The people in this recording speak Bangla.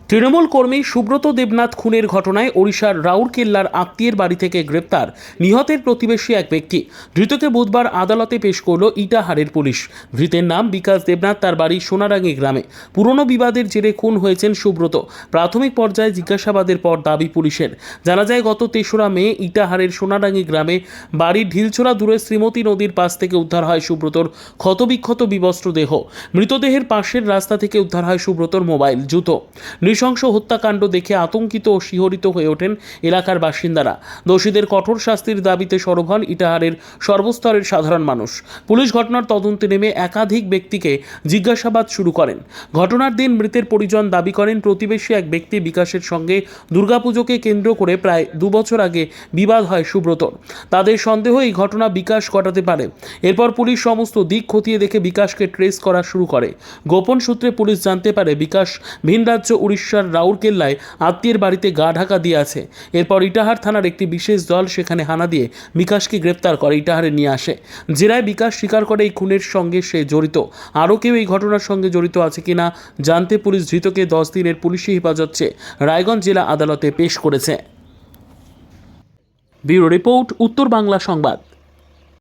তৃণমূল কর্মী সুব্রত দেবনাথ খুনের ঘটনায় ওড়িশার রাউরকেল্লার আত্মীয়ের বাড়ি থেকে গ্রেপ্তার নিহতের প্রতিবেশী এক ব্যক্তি। ধৃতকে বুধবার আদালতে পেশ করল ইটাহারের পুলিশ। ধৃতের নাম বিকাশ দেবনাথ, তার বাড়ি সোনারাঙ্গি গ্রামে। পুরনো বিবাদের জেরে খুন হয়েছেন সুব্রত। প্রাথমিক পর্যায়ে জিজ্ঞাসাবাদের পর দাবি পুলিশের, জানা যায় গত ৩রা মে ইটাহারের সোনারাঙ্গি গ্রামে বাড়ির ঢিলছোড়া দূরে শ্রীমতী নদীর পাশ থেকে উদ্ধার হয় সুব্রতর ক্ষতবিক্ষত বিবস্ত্র দেহ। মৃতদেহের পাশের রাস্তা থেকে উদ্ধার হয় সুব্রতর মোবাইল, জুতো। নৃশংস হত্যাকাণ্ড দেখে আতঙ্কিত ও শিহরিত হয়ে ওঠেন এলাকার বাসিন্দারা। দোষীদের কঠোর শাস্তির দাবিতে সরব হন ইটাহারের সর্বস্তরের সাধারণ মানুষ। পুলিশ ঘটনার তদন্তে নেমে একাধিক ব্যক্তিকে জিজ্ঞাসাবাদ শুরু করেন। ঘটনার দিন মৃতের পরিজন দাবি করেন, প্রতিবেশী এক ব্যক্তি বিকাশের সঙ্গে দুর্গাপুজোকে কেন্দ্র করে প্রায় 2 বছর আগে বিবাদ হয় সুব্রতর। তাদের সন্দেহ এই ঘটনা বিকাশ ঘটাতে পারে। এরপর পুলিশ সমস্ত দিক খতিয়ে দেখে বিকাশকে ট্রেস করা শুরু করে। গোপন সূত্রে পুলিশ জানতে পারে বিকাশ ভিন রাজ্য উড়িষ্যার রাউরকেল্লায় আত্মীয়ের বাড়িতে গা ঢাকা দিয়ে আছে। এরপর ইটাহার থানার একটি বিশেষ দল সেখানে হানা দিয়ে বিকাশকে গ্রেপ্তার করে ইটাহারে নিয়ে আসে। জেরায় বিকাশ স্বীকার করে এই খুনের সঙ্গে সে জড়িত। আরও কেউ এই ঘটনার সঙ্গে জড়িত আছে কিনা জানতে পুলিশ ধৃতকে 10 দিনের পুলিশি হেফাজত চেয়ে রায়গঞ্জ জেলা আদালতে পেশ করেছে। ব্যুরো রিপোর্ট, উত্তর বাংলা সংবাদ।